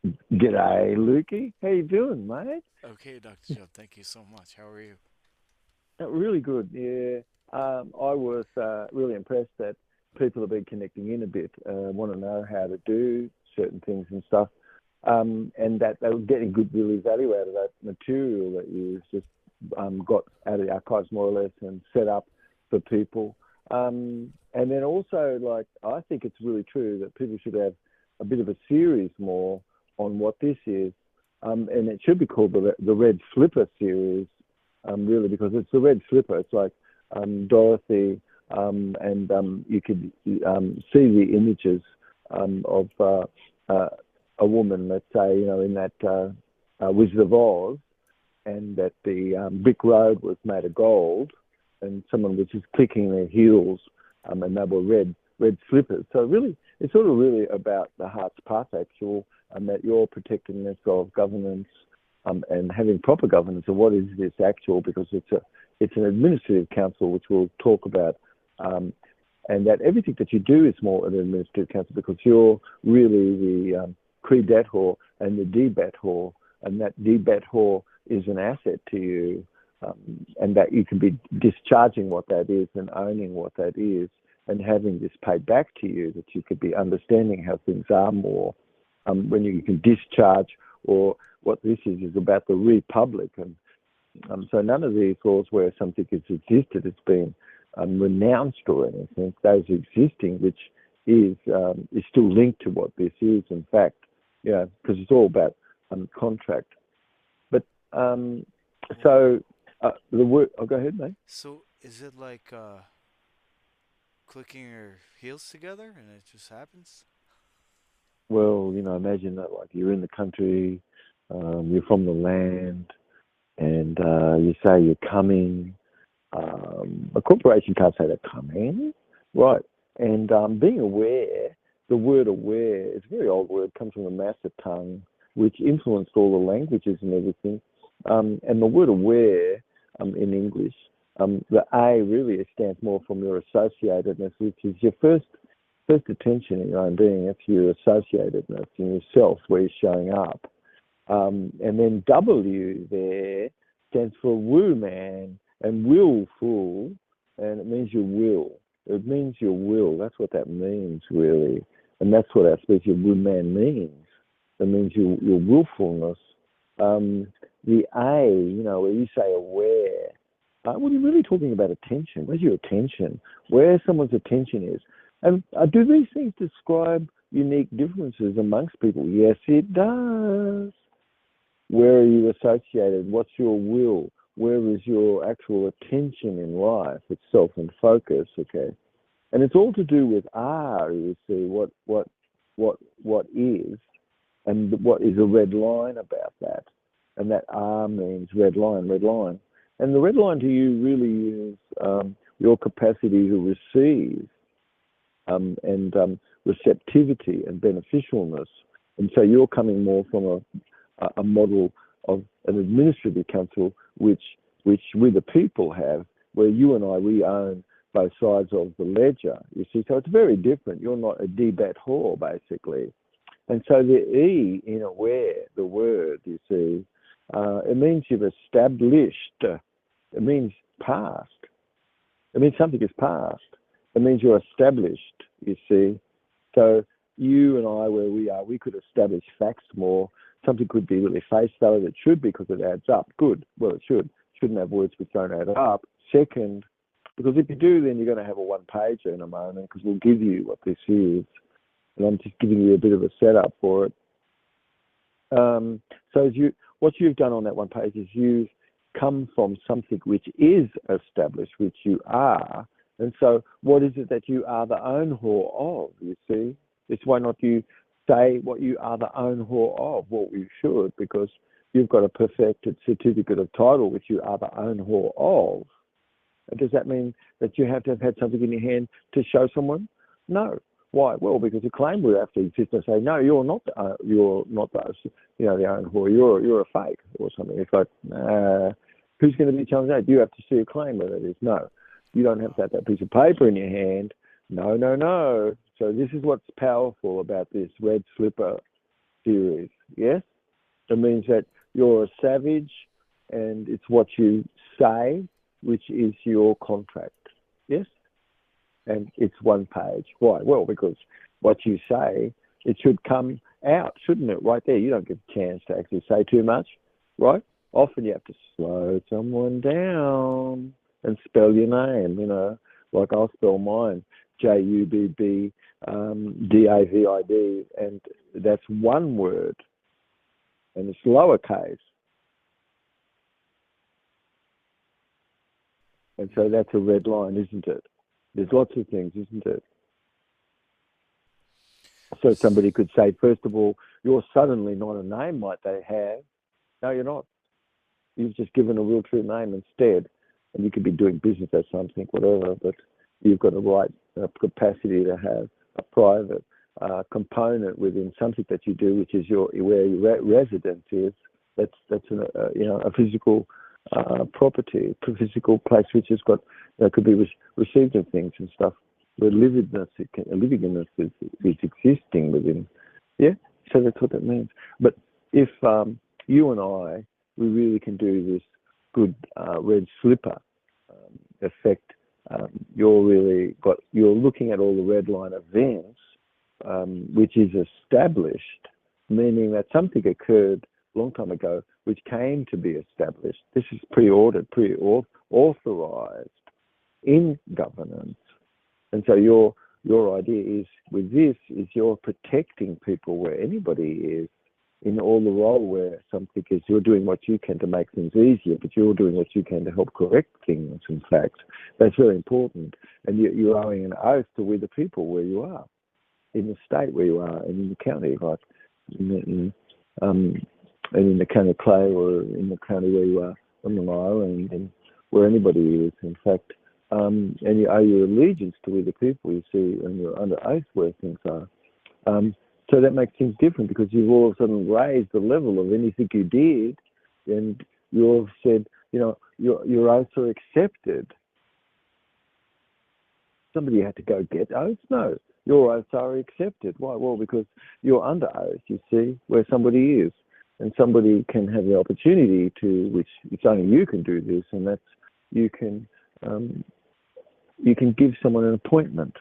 G'day, Lukey. How you doing, mate? Okay, Dr. Job, thank you so much. How are you? Really good. Yeah. I was really impressed that people have been connecting in a bit, want to know how to do certain things and stuff, and that they were getting good really value out of that material that you just got out of the archives more or less and set up for people. And then also, like, I think it's really true that people should have a bit of a series more on what this is, and it should be called the Red Slipper series, really, because it's the red slipper. It's like Dorothy, and you could see the images of a woman, let's say, in that Wizard of Oz, and that the brick road was made of gold, and someone was just clicking their heels, and they were red slippers. So really, it's sort of really about the heart's path, actual, and that you're protecting this of governance, and having proper governance of what is this actual, because it's an administrative council, which we'll talk about, and that everything that you do is more an administrative council because you're really the credator and the debator, and that debator is an asset to you, and that you can be discharging what that is and owning what that is and having this paid back to you, that you could be understanding how things are more, when you can discharge, or what this is about the republic. And so none of these laws where something has existed has been renounced or anything. Those existing, which is still linked to what this is, in fact, because it's all about contract. But Oh, so the word. Oh, go ahead, mate. so is it like clicking your heels together and it just happens? Well, imagine that, like, you're in the country, you're from the land, and you say you're coming. A corporation can't say they're coming, right? And being aware, the word aware is a very old word, comes from the Massa tongue, which influenced all the languages and everything. And the word aware, in English, the A really stands more from your associatedness, which is your first attention in your own being. That's your associatedness in yourself, where you're showing up. And then W there stands for woo man and willful, and it means your will. It means your will. That's what that means, really. And that's what our species of woo man means. It means your willfulness. The A, where you say aware, well, you're really talking about attention. Where's your attention? Where someone's attention is. And do these things describe unique differences amongst people? Yes, it does. Where are you associated? What's your will? Where is your actual attention in life itself and focus? Okay, and it's all to do with R. You see what is, and what is a red line about that, and that R means red line, red line, and the red line to you really is your capacity to receive, and receptivity and beneficialness, and so you're coming more from a model of an administrative council, which we the people have, where you and I, we own both sides of the ledger. You see, so it's very different. You're not a debat whore, basically. And so the E in aware, the word, you see, it means you've established. It means past. It means something is past. It means you're established, you see. So you and I, where we are, we could establish facts more. Something could be really face value. It should be because it adds up. Good. Well, it should. Shouldn't have words which don't add up. Second, because if you do, then you're going to have a one pager in a moment, because we'll give you what this is. And I'm just giving you a bit of a setup for it. So what you've done on that one page is you've come from something which is established, which you are. And so what is it that you are the owner of, you see? It's why not you say what you are the owner of, what you should, because you've got a perfected certificate of title, which you are the owner of. And does that mean that you have to have had something in your hand to show someone? No. Why? Well, because a claim would have to exist and say, no, you're not the, the owner. You're a fake or something. It's like, who's going to be challenged that? You have to see a claim whether it is. No, you don't have to have that piece of paper in your hand. No, no, no. So this is what's powerful about this red slipper. series. Yes, it means that you're a savage, and it's what you say, which is your contract. Yes, and it's one page. Why? Well, because what you say, it should come out, shouldn't it? Right there, you don't get a chance to actually say too much, right? Often you have to slow someone down and spell your name. Like I'll spell mine, Jubbid, David, and that's one word, and it's lowercase, and so that's a red line, isn't it? There's lots of things, isn't it? So somebody could say, first of all, you're suddenly not a name like they have. No, you're not. You've just given a real true name instead. And you could be doing business or something, whatever, but you've got a right capacity to have a private component within something that you do, which is where your residence is. That's a physical property, a physical place which has got could be received of things and stuff. Where livingness is existing within. Yeah, so that's what that means. But if you and I, we really can do this good red slipper effect. You're looking at all the red line events, which is established, meaning that something occurred a long time ago, which came to be established. This is pre-ordered, pre-authorized in governance. And so your idea is with this is you're protecting people where anybody is in all the role where something is you're doing what you can to make things easier, but you're doing what you can to help correct things. In fact, that's very important. And you're owing an oath to we the people where you are, in the state where you are, and in the county, like and in the county Clay or in the county where you are on the island and where anybody is. In fact. And you owe your allegiance to other people, you see, and you're under oath where things are. So that makes things different because you've all of a sudden raised the level of anything you did, and you've said, your oaths are accepted. Somebody had to go get oaths? No, your oaths are accepted. Why? Well, because you're under oath, you see, where somebody is. And somebody can have the opportunity to, which it's only you can do this, and that's you can give someone an appointment,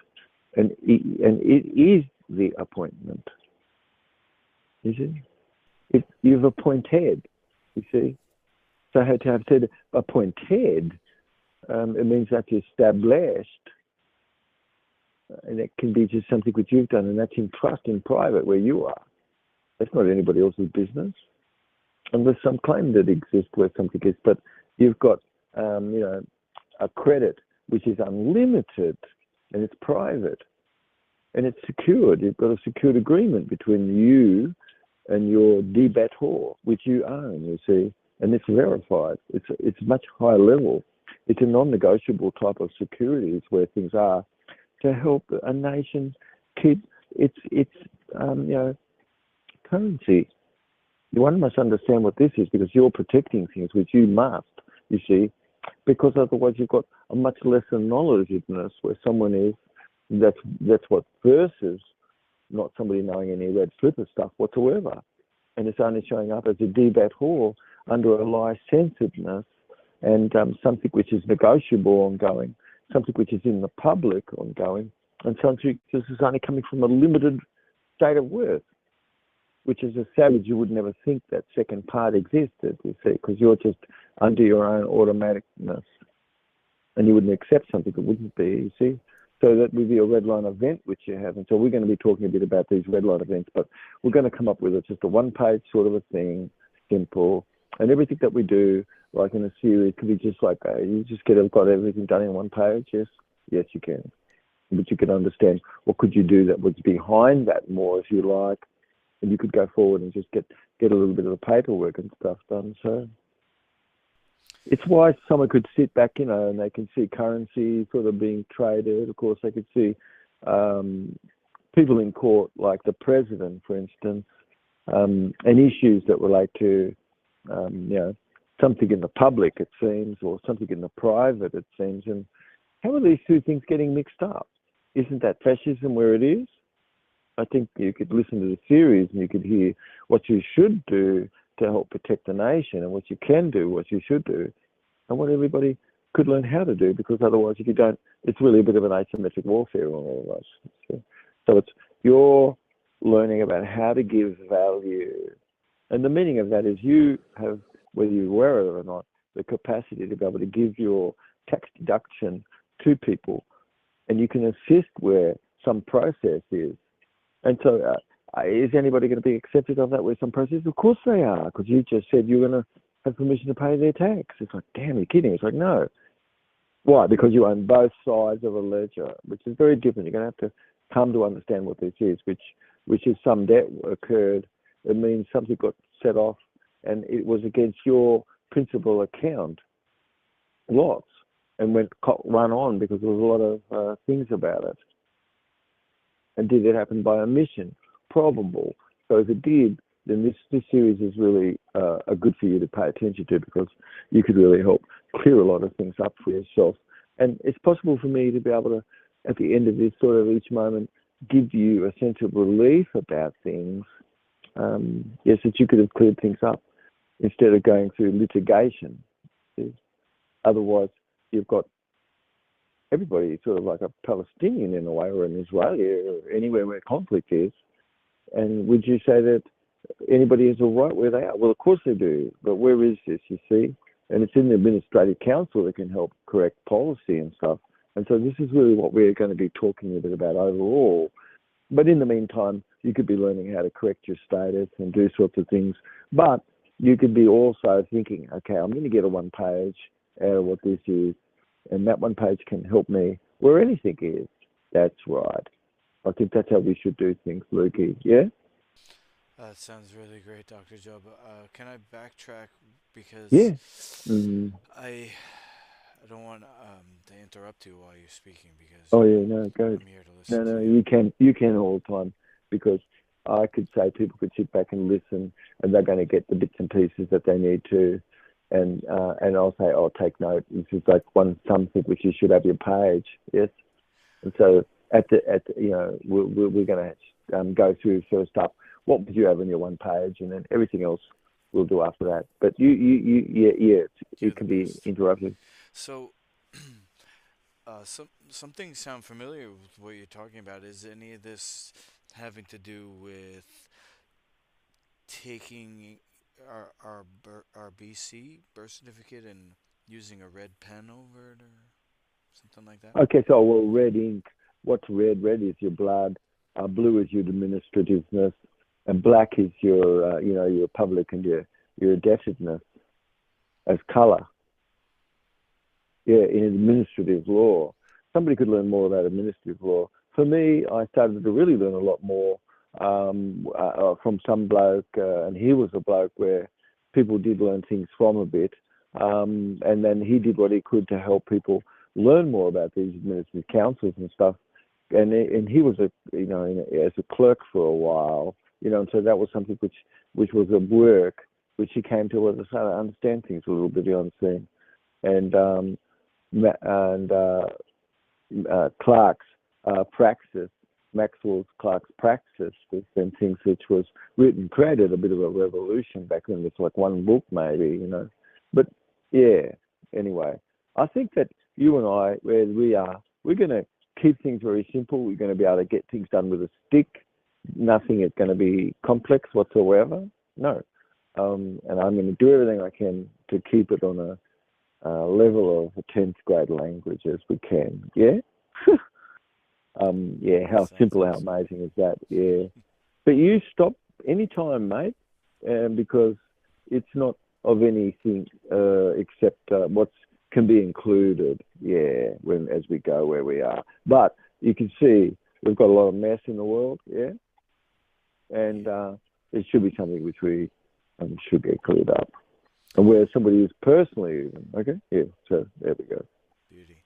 and it is the appointment. You see, you've appointed. You see, so to have said appointed, it means that you're established, and it can be just something which you've done, and that's in trust in private where you are. That's not anybody else's business, unless some claim that exists where something is. But you've got, a credit which is unlimited, and it's private, and it's secured. You've got a secured agreement between you and your debitor, which you own, you see, and it's verified. It's much higher level. It's a non-negotiable type of securities where things are to help a nation keep its currency. One must understand what this is because you're protecting things which you must, you see, because otherwise you've got a much lesser knowledgeableness where someone is. That's what versus not somebody knowing any red slipper stuff whatsoever, and it's only showing up as a debitor under a licentiousness and something which is negotiable ongoing, something which is in the public ongoing, and something this is only coming from a limited state of worth, which as a savage you would never think that second part existed, you see, because you're just under your own automaticness, and you wouldn't accept something that wouldn't be, you see. So that would be a red line event which you have. And so we're going to be talking a bit about these red line events, but we're going to come up with just a one-page sort of a thing, simple. And everything that we do, like in a series, could be just like, you just got everything done in one page, yes? Yes, you can. But you can understand what could you do that was behind that more, if you like, and you could go forward and just get a little bit of the paperwork and stuff done. So it's why someone could sit back, and they can see currency sort of being traded. Of course, they could see people in court, like the president, for instance, and issues that relate to, something in the public, it seems, or something in the private, it seems. And how are these two things getting mixed up? Isn't that fascism where it is? I think you could listen to the series and you could hear what you should do to help protect the nation and what you can do, what you should do, and what everybody could learn how to do. Because otherwise, if you don't, it's really a bit of an asymmetric warfare on all of us. So it's you're learning about how to give value, and the meaning of that is you have, whether you're aware of it or not, the capacity to be able to give your tax deduction to people, and you can assist where some process is. And so, is anybody going to be accepted of that with some process? Of course they are, because you just said you're going to have permission to pay their tax. It's like, damn, you're kidding. It's like, no. Why? Because you own both sides of a ledger, which is very different. You're going to have to come to understand what this is, which is some debt occurred. It means something got set off, and it was against your principal account loss and run on because there was a lot of things about it. And did it happen by omission? Probable. So if it did, then this series is really good for you to pay attention to, because you could really help clear a lot of things up for yourself. And it's possible for me to be able to, at the end of this sort of each moment, give you a sense of relief about things. Yes, that you could have cleared things up instead of going through litigation. Otherwise, you've got everybody sort of like a Palestinian in a way, or an Israeli, or anywhere where conflict is. And would you say that anybody has a right where they are? Well, of course they do. But where is this, you see? And it's in the Administrative Council that can help correct policy and stuff. And so this is really what we're going to be talking a bit about overall. But in the meantime, you could be learning how to correct your status and do sorts of things. But you could be also thinking, okay, I'm going to get a one page out of what this is, and that one page can help me where anything is. That's right. I think that's how we should do things, Lukey. Yeah? That sounds really great, Dr. Job. Can I backtrack because Yeah. Mm. I I don't want to interrupt you while you're speaking because Oh, yeah, no, go. I'm here to listen No, to no, you. you can all the time, because I could say people could sit back and listen, and they're going to get the bits and pieces that they need to, and I'll say, oh, take note. This is like one something which you should have your page, yes. And so we're going to go through first up. What would you have on your one page, and then everything else we'll do after that. But yeah, You're it the can be best. interrupted. So, some things sound familiar with what you're talking about. Is any of this having to do with taking our BC birth certificate and using a red pen over it or something like that? Okay, so well, red ink. What's red? Red is your blood. Blue is your administrativeness, and black is your your public and your indebtedness as color. Yeah, in administrative law, somebody could learn more about administrative law. For me, I started to really learn a lot more from some bloke, and he was a bloke where people did learn things from a bit, and then he did what he could to help people learn more about these administrative councils and stuff. And he was as a clerk for a while, and so that was something which was a work which he came to understand things a little bit on the scene. And and Clark's praxis, Maxwell's Clark's praxis, was then things which was written, created a bit of a revolution back then. It's like one book maybe, But yeah, anyway, I think that you and I, where we are, we're going to keep things very simple. We're going to be able to get things done with a stick. Nothing is going to be complex whatsoever. No. And I'm going to do everything I can to keep it on a level of a 10th grade language as we can. Yeah? Yeah, how Sounds simple, how awesome. amazing is that? Yeah. But you stop anytime, mate, because it's not of anything except what can be included, yeah, as we go where we are. But you can see we've got a lot of mess in the world, yeah? And it should be something which we should get cleared up. And where somebody is personally even, okay? Yeah, so there we go. Beauty.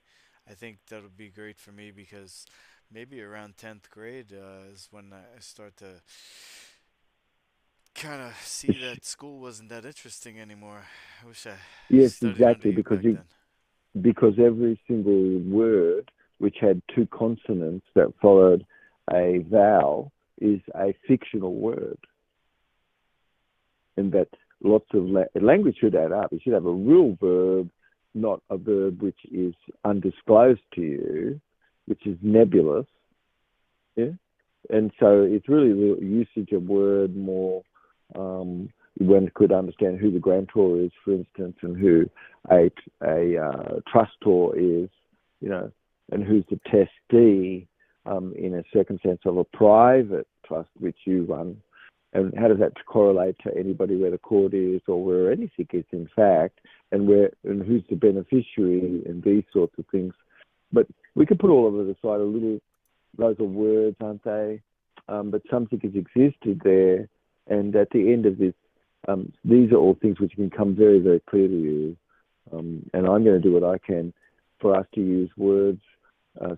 I think that'll be great for me because maybe around 10th grade is when I start to kind of see that school wasn't that interesting anymore. I wish I Yes, studied under exactly, you back then. because every single word which had two consonants that followed a vowel is a fictional word, and that lots of language should add up. It should have a real verb, not a verb which is undisclosed to you, which is nebulous. Yeah, and so it's really the usage of word more. One could understand who the grantor is, for instance, and who a trustor is, and who's the testee in a circumstance of a private trust which you run, and how does that correlate to anybody where the court is or where anything is, in fact, and who's the beneficiary and these sorts of things. But we could put all of it aside a little. Those are words, aren't they? But something has existed there, and at the end of this, these are all things which can come very, very clear to you. And I'm going to do what I can for us to use words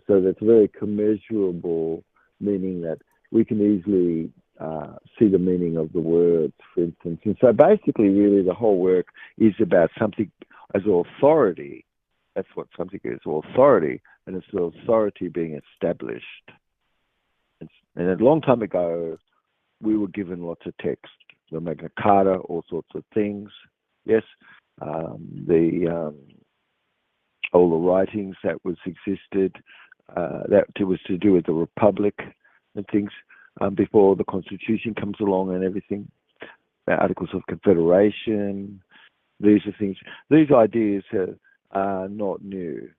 so that's very commeasurable, meaning that we can easily see the meaning of the words, for instance. And so basically, really, the whole work is about something as authority. That's what something is, authority, and it's the authority being established. And a long time ago, we were given lots of text, the Magna Carta, all sorts of things. Yes, all the writings that existed, that was to do with the Republic and things, before the Constitution comes along and everything, the Articles of Confederation. These are things. These ideas are not new,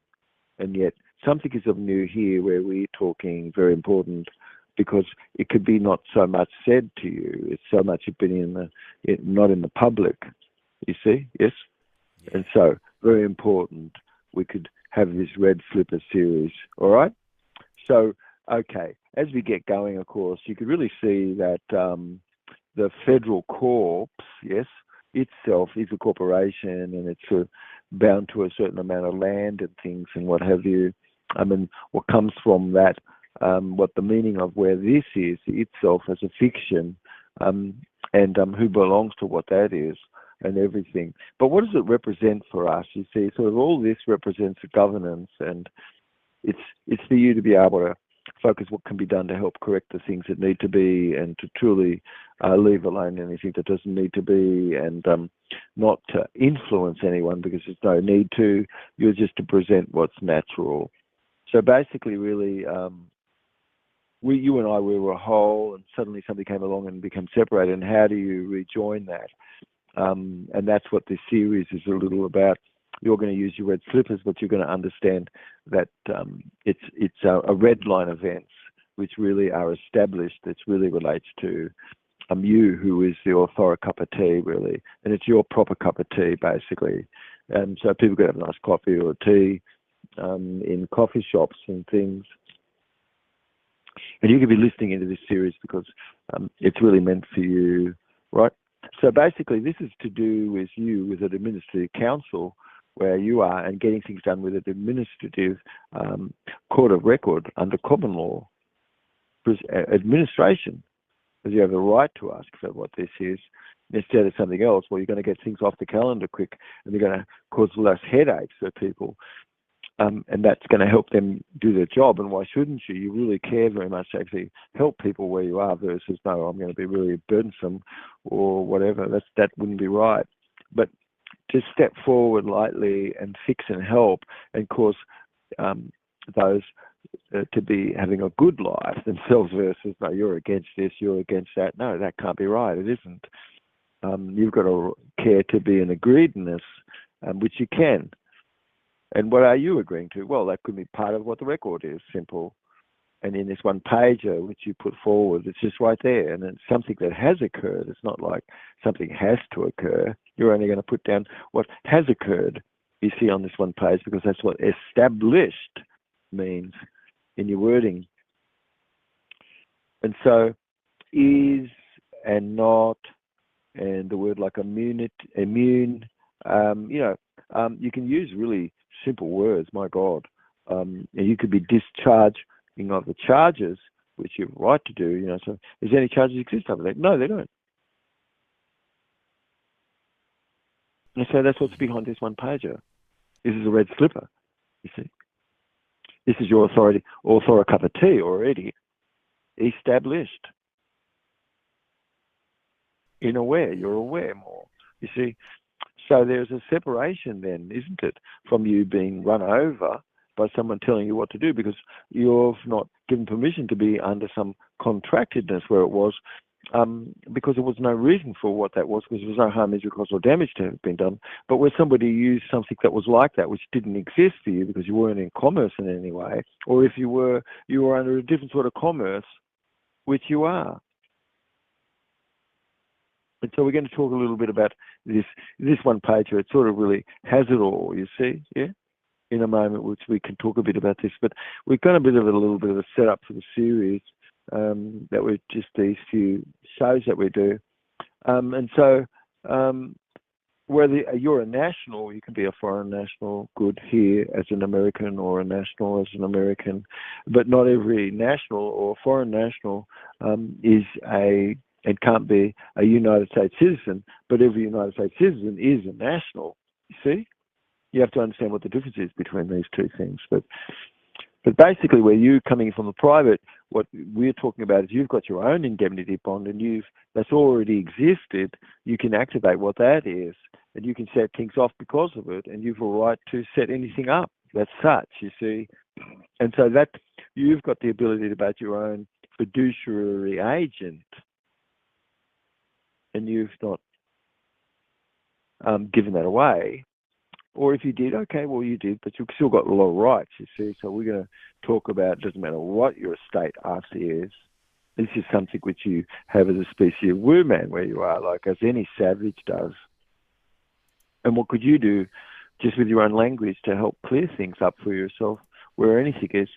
and yet something is of new here, where we're talking very important, because it could be not so much said to you. It's so much been not in the public. You see, yes, yeah. And so very important. We could have this Red Slipper series. All right. So okay, as we get going, of course, you could really see that the federal corps, yes, itself is a corporation, and it's bound to a certain amount of land and things and what have you. I mean, what comes from that, what the meaning of where this is itself as a fiction, and who belongs to what that is and everything. But what does it represent for us? You see, sort of all this represents a governance, and it's for you to be able to focus what can be done to help correct the things that need to be, and to truly leave alone anything that doesn't need to be, and not to influence anyone, because there's no need to. You're just to present what's natural. So basically, really, you and I, we were a whole, and suddenly something came along and became separated. And how do you rejoin that? And that's what this series is a little about. You're going to use your red slippers, but you're going to understand that it's a red line events which really are established. That really relates to you, who is the author cup of tea, really, and it's your proper cup of tea, basically. And so people could have a nice coffee or tea in coffee shops and things. And you could be listening into this series because it's really meant for you, right? So basically, this is to do with you, with an administrative council where you are, and getting things done with an administrative court of record under common law administration, because you have the right to ask for what this is instead of something else. Well, you're going to get things off the calendar quick, and you're going to cause less headaches for people. And that's going to help them do their job. And why shouldn't you? You really care very much to actually help people where you are, versus, no, I'm going to be really burdensome or whatever. That wouldn't be right. But to step forward lightly and fix and help, and cause those to be having a good life themselves, versus, no, you're against this, you're against that. No, that can't be right. It isn't. You've got to care to be an agreedness, which you can. And what are you agreeing to? Well, that could be part of what the record is, simple. And in this one pager which you put forward, it's just right there. And it's something that has occurred. It's not like something has to occur. You're only going to put down what has occurred, you see, on this one page, because that's what established means in your wording. And so is and not, and the word like immune, you can use really simple words, my God. And you could be discharging of the charges, which you have a right to do, so is there any charges exist over there? No, they don't. And so that's what's behind this one pager. This is a red slipper, you see. This is your author cup of tea already established. in aware. You're aware more. You see, so there's a separation then, isn't it, from you being run over by someone telling you what to do because you've not given permission to be under some contractedness where it was, because there was no reason for what that was, because there was no harm, injury, cause, or damage to have been done. But where somebody used something that was like that, which didn't exist for you because you weren't in commerce in any way, or if you were under a different sort of commerce, which you are. And so we're going to talk a little bit about this one page where it sort of really has it all, you see, yeah? In a moment, which we can talk a bit about this. But we've got a little bit of a setup for the series, that we're just these few shows that we do. And so whether you're a national, you can be a foreign national, good here as an American, or a national as an American, but not every national or foreign national is and can't be a United States citizen, but every United States citizen is a national. You see? You have to understand what the difference is between these two things. But basically, where you're coming from the private, what we're talking about is you've got your own indemnity bond, and that's already existed. You can activate what that is, and you can set things off because of it, and you've a right to set anything up. That's such, you see. And so that you've got the ability to be your own fiduciary agent, and you've not given that away. Or if you did, okay, well, you did, but you've still got a lot of rights, you see. So we're going to talk about, it doesn't matter what your estate RC is, this is something which you have as a species of woo man where you are, like as any savage does. And what could you do just with your own language to help clear things up for yourself where anything is?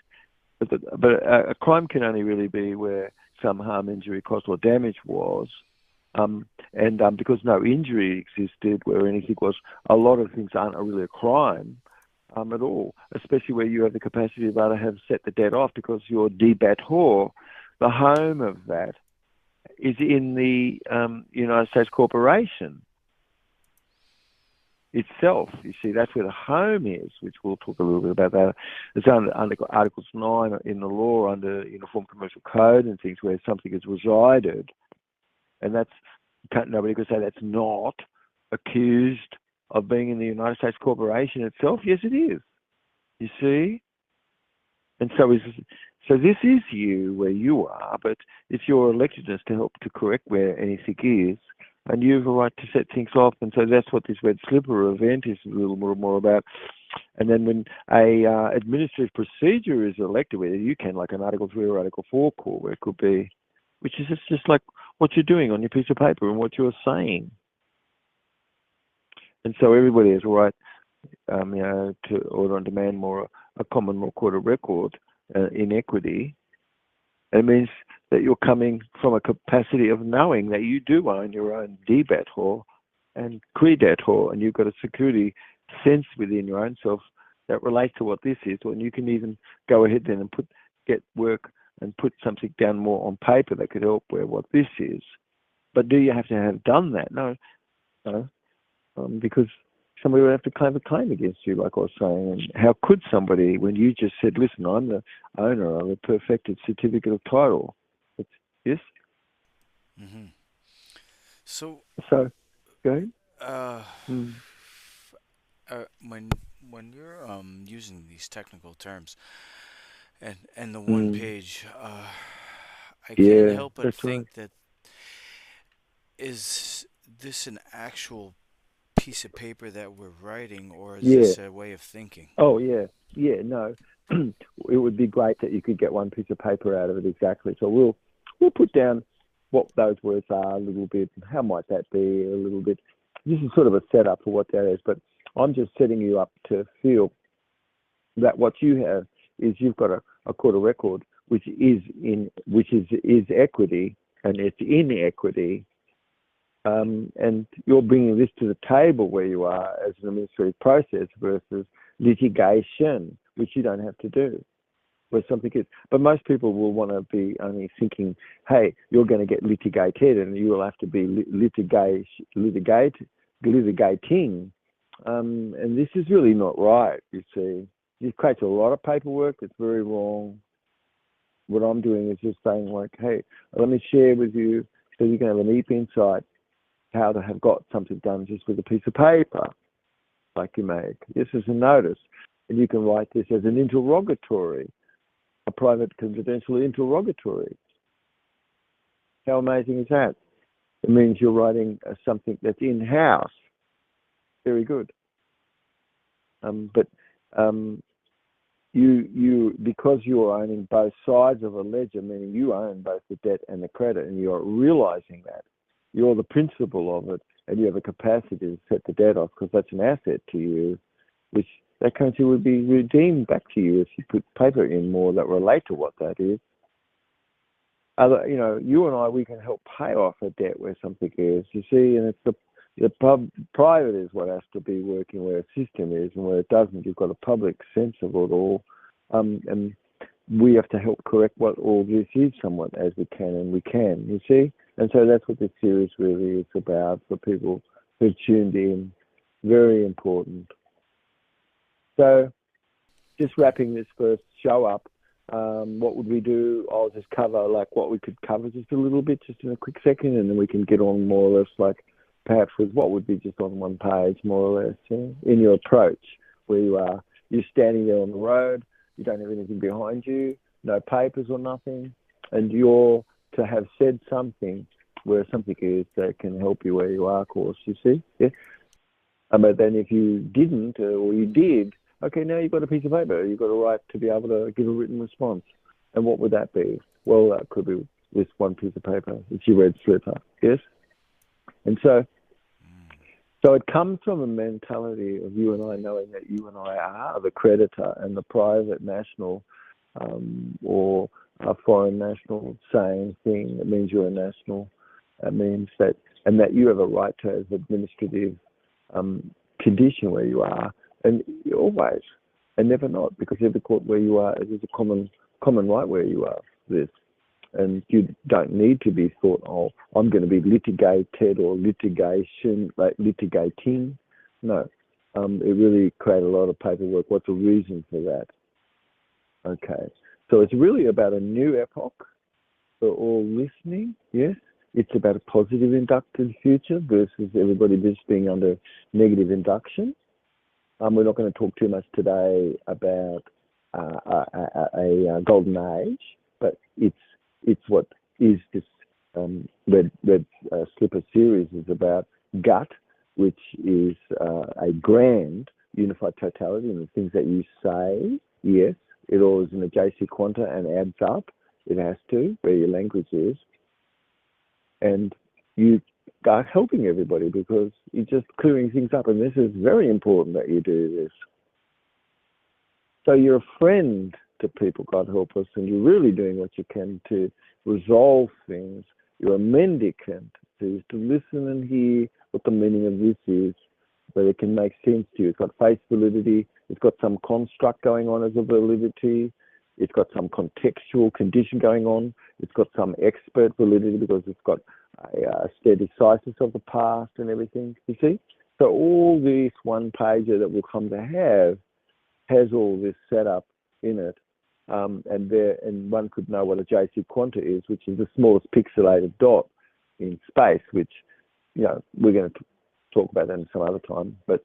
But a crime can only really be where some harm, injury, cost, or damage was. And because no injury existed where anything was, a lot of things aren't really a crime at all, especially where you have the capacity to have set the debt off because your debator, the home of that, is in the United States Corporation itself. You see, that's where the home is, which we'll talk a little bit about that. It's under Articles 9 in the law under Uniform Commercial Code and things where something has resided. And nobody could say that's not accused of being in the United States Corporation itself. Yes, it is. You see? And so this is you where you are, but it's your electedness to help to correct where anything is, and you have a right to set things off. And so that's what this red slipper event is a little more about. And then when a administrative procedure is elected, whether you can, like an Article 3 or Article 4 court, where it could be, which is just like what you're doing on your piece of paper and what you're saying. And so everybody has a right, to order on demand more a common law court of record in equity. It means that you're coming from a capacity of knowing that you do own your own debator and credator, and you've got a security sense within your own self that relates to what this is. And you can even go ahead then and get work and put something down more on paper that could help where what this is. But do you have to have done that? No, because somebody would have to claim a claim against you, like I was saying. And how could somebody, when you just said, listen, I'm the owner of a perfected certificate of title? Yes? Mm-hmm. So, go ahead. When you're using these technical terms and the one page, I can't help but think that is this an actual piece of paper that we're writing, or is this a way of thinking? Oh, yeah. Yeah, no. It would be great that you could get one piece of paper out of it, exactly. So we'll put down what those words are a little bit, how might that be a little bit. This is sort of a setup for what that is, but I'm just setting you up to feel that what you have is you've got a court of record which is equity, and it's in equity. And you're bringing this to the table where you are as an administrative process versus litigation, which you don't have to do, where something is. But most people will want to be only thinking, hey, you're going to get litigated and you will have to be litigating. And this is really not right, you see. It creates a lot of paperwork. It's very wrong. What I'm doing is just saying, like, hey, let me share with you so you can have a deep insight how to have got something done just with a piece of paper, like you make. This is a notice. And you can write this as an interrogatory, a private confidential interrogatory. How amazing is that? It means you're writing something that's in-house. Very good. But you because you're owning both sides of a ledger, meaning you own both the debt and the credit, and you're realizing that you're the principal of it, and you have a capacity to set the debt off because that's an asset to you, which that currency would be redeemed back to you if you put paper in more that relate to what that is. You and I, we can help pay off a debt where something is, you see, and it's the private is what has to be working where a system is, and where it doesn't, you've got a public sense of it all. And we have to help correct what all this is somewhat as we can, and we can, you see? And so that's what this series really is about for people who've tuned in. Very important. So just wrapping this first show up, what would we do? I'll just cover like what we could cover just a little bit, just in a quick second, and then we can get on more or less like perhaps with what would be just on one page, more or less, in your approach, where you're standing there on the road, you don't have anything behind you, no papers or nothing, and you're to have said something where something is that can help you where you are, of course, you see? Yeah? But then if you didn't, or you did, okay, now you've got a piece of paper. You've got a right to be able to give a written response. And what would that be? Well, that could be this one piece of paper. It's your red slipper, yes? And so it comes from a mentality of you and I knowing that you and I are the creditor, and the private national or a foreign national saying thing. It means you're a national. It means that, and that you have a right to have administrative condition where you are, and always, and never not, because every court where you are, it is a common right where you are. This, and you don't need to be thought, oh, I'm going to be litigated or litigation, like litigating. No, it really created a lot of paperwork. What's the reason for that? Okay, so it's really about a new epoch for all listening. Yes, it's about a positive inducted future versus everybody just being under negative induction. We're not going to talk too much today about a golden age, but it's what is this red slipper series is about. GUT, which is a grand unified totality, and the things that you say, yes, it all is in a JC Quanta and adds up. It has to, where your language is. And you are helping everybody because you're just clearing things up. And this is very important that you do this. So you're a friend to people, God help us, and you're really doing what you can to resolve things. You're a mendicant to listen and hear what the meaning of this is, whether it can make sense to you. It's got face validity. It's got some construct going on as a validity. It's got some contextual condition going on. It's got some expert validity because it's got a steadicisis of the past and everything, you see? So all this one pager that we'll come to have has all this set up in it. And one could know what a JC Quanta is, which is the smallest pixelated dot in space, which, we're going to talk about that in some other time. But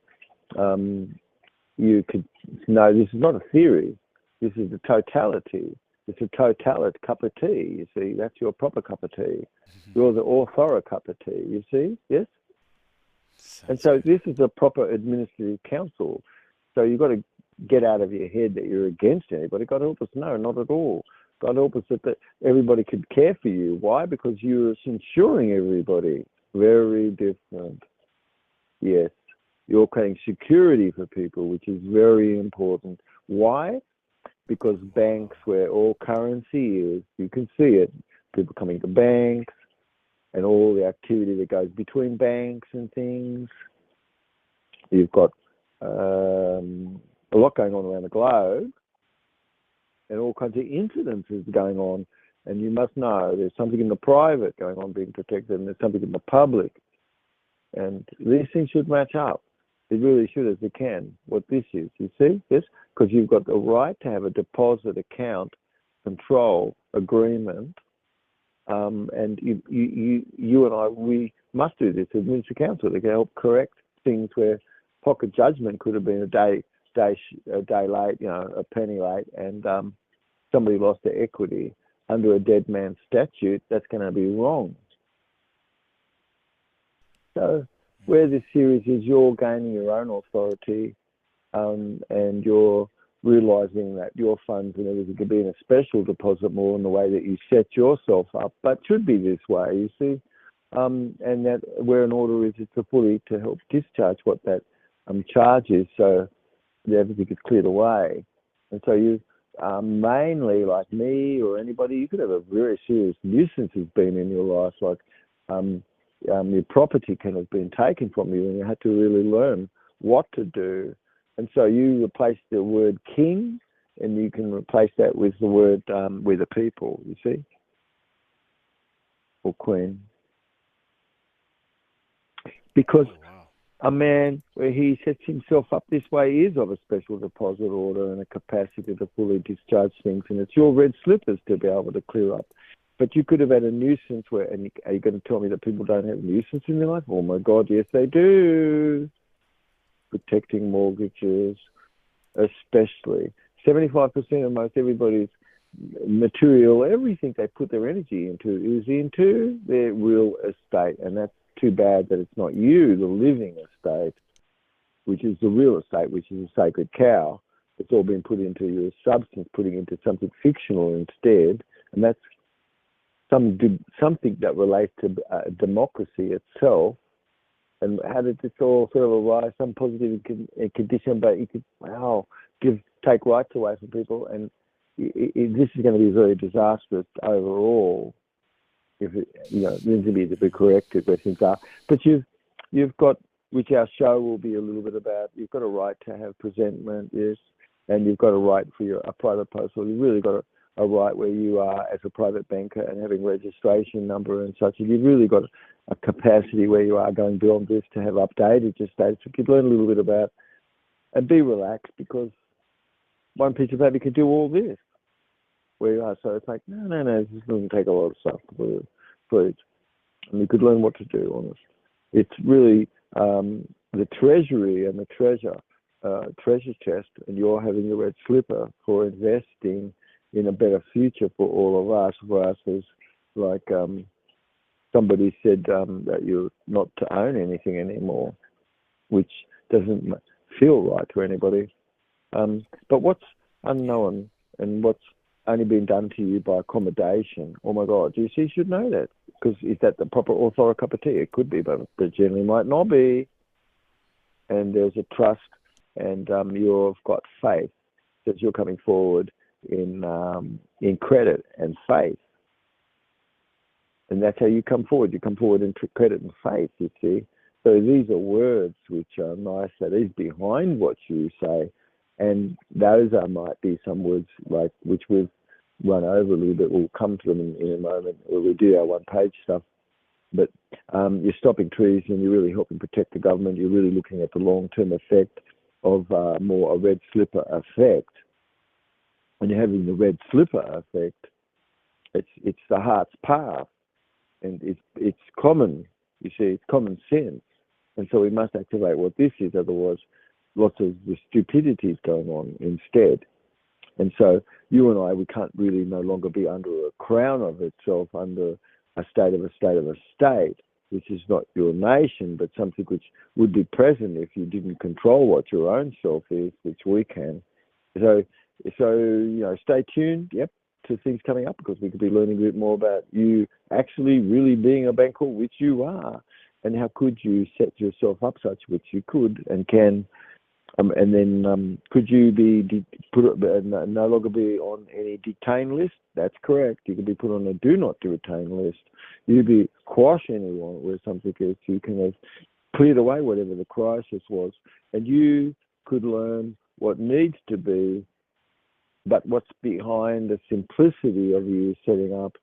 you could know this is not a theory. This is the totality. It's a totality cup of tea, you see. That's your proper cup of tea. You're the author cup of tea, you see, yes? And so this is a proper administrative council. So you've got to get out of your head that you're against anybody. God help us, no, not at all. God help us that everybody could care for you. Why? Because you're insuring everybody. Very different. Yes. You're creating security for people, which is very important. Why? Because banks, where all currency is, you can see it, people coming to banks and all the activity that goes between banks and things. You've got a lot going on around the globe and all kinds of incidences going on. And you must know there's something in the private going on being protected, and there's something in the public. And these things should match up. They really should, as they can, what this is, you see? Yes? Because you've got the right to have a deposit account control agreement And you and I, we must do this as Minister Council to help correct things where pocket judgment could have been a day late, a penny late, and somebody lost their equity under a dead man statute. That's going to be wrong. So where this series is, you're gaining your own authority, and you're realising that your funds and everything could be in a special deposit more in the way that you set yourself up, but should be this way, you see. And that where an order is, it's fully to help discharge what that charge is, so that everything is cleared away. And so you mainly, like me or anybody, you could have a very serious nuisance has been in your life, like your property can have been taken from you, and you had to really learn what to do. And so you replace the word king, and you can replace that with the word with the people, you see, or queen. Because a man where he sets himself up this way is of a special deposit order and a capacity to fully discharge things, and it's your red slippers to be able to clear up. But you could have had a nuisance where, and are you going to tell me that people don't have nuisance in their life? Oh my God, yes they do. Protecting mortgages, especially. 75% of most everybody's material, everything they put their energy into is into their real estate. And that's too bad that it's not you, the living estate, which is the real estate, which is a sacred cow. It's all been put into your substance, putting into something fictional instead. And that's something that relates to democracy itself. And how did this all sort of arise? Some positive condition, but you could take rights away from people, and this is going to be very disastrous overall. If it, needs to be corrected where things are. But you've got, which our show will be a little bit about. You've got a right to have presentment, yes, and you've got a right for a private postal. You've really got a right where you are as a private banker and having registration number and such. And you've really got a capacity where you are going beyond this to have updated your status. You could learn a little bit about and be relaxed, because one piece of paper could do all this where you are. So it's like, no, this doesn't take a lot of stuff for it. And you could learn what to do on it. It's really the treasury and the treasure chest, and you're having the red slipper for investing in a better future for all of us. For us, as like somebody said that you're not to own anything anymore, which doesn't feel right to anybody. But what's unknown and what's only been done to you by accommodation, oh my God, you should know that. Because is that the proper authority cup of tea? It could be, but generally might not be. And there's a trust, and you've got faith that you're coming forward in credit and faith. And that's how you come forward. You come forward in credit and faith, you see. So these are words which are nice, that is behind what you say. And those might be some words like which we've run over a little bit. We'll come to them in a moment where we do our one-page stuff. But you're stopping trees, and you're really helping protect the government. You're really looking at the long-term effect of more a red slipper effect. When you're having the red slipper effect, it's the heart's path, and it's common. You see, it's common sense, and so we must activate what this is. Otherwise, lots of the stupidity is going on instead. And so you and I, we can't really no longer be under a crown of itself, under a state of a state, which is not your nation, but something which would be present if you didn't control what your own self is, which we can. So stay tuned, to things coming up, because we could be learning a bit more about you actually really being a banker, which you are, and how could you set yourself up such, which you could and can. And then could you be no longer be on any detain list? That's correct. You could be put on a do not detain list. You'd be quash anyone where something is. You can have cleared away whatever the crisis was, and you could learn what needs to be, but what's behind the simplicity of you setting up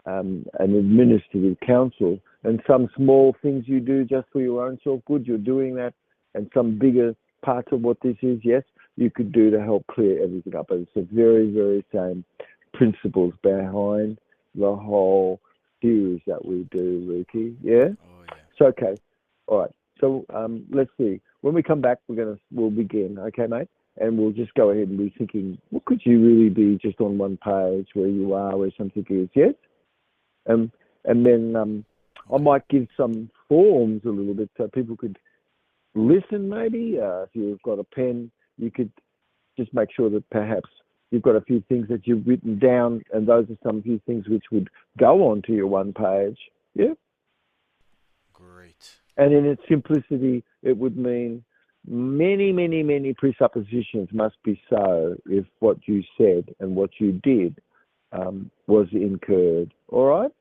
an administrative council, and some small things you do just for your own self-good, you're doing that, and some bigger parts of what this is, yes, you could do to help clear everything up. But it's the very, very same principles behind the whole series that we do, Lukey. Yeah? Oh yeah. So, okay. All right. So let's see. When we come back, we'll begin, okay, mate? And we'll just go ahead and be thinking, what could you really be just on one page where you are, where something is, yes? And then I might give some forms a little bit so people could listen maybe. If you've got a pen, you could just make sure that perhaps you've got a few things that you've written down, and those are some few things which would go onto your one page. Yeah? Great. And in its simplicity, it would mean many, many, many presuppositions must be so if what you said and what you did was incurred. All right?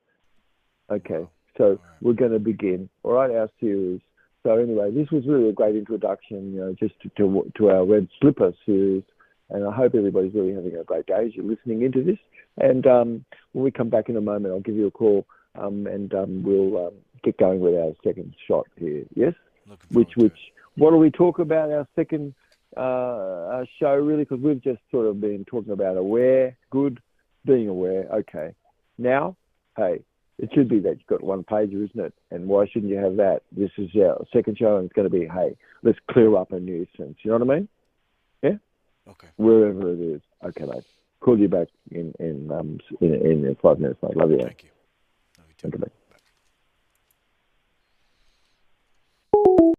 Okay. Wow. So we're going to begin. All right, our series. So anyway, this was really a great introduction, just to our Red Slipper series. And I hope everybody's really having a great day as you're listening into this. And when we come back in a moment, I'll give you a call and we'll get going with our second shot here. Yes? What do we talk about our second show really? Because we've just sort of been talking about being aware. Okay. Now, hey, it should be that you've got one pager, isn't it? And why shouldn't you have that? This is our second show, and it's going to be, hey, let's clear up a nuisance. You know what I mean? Yeah. Okay. Wherever it is. Okay, mate. Call you back in 5 minutes, mate. Love you. Thank you. Love you too. Okay, mate.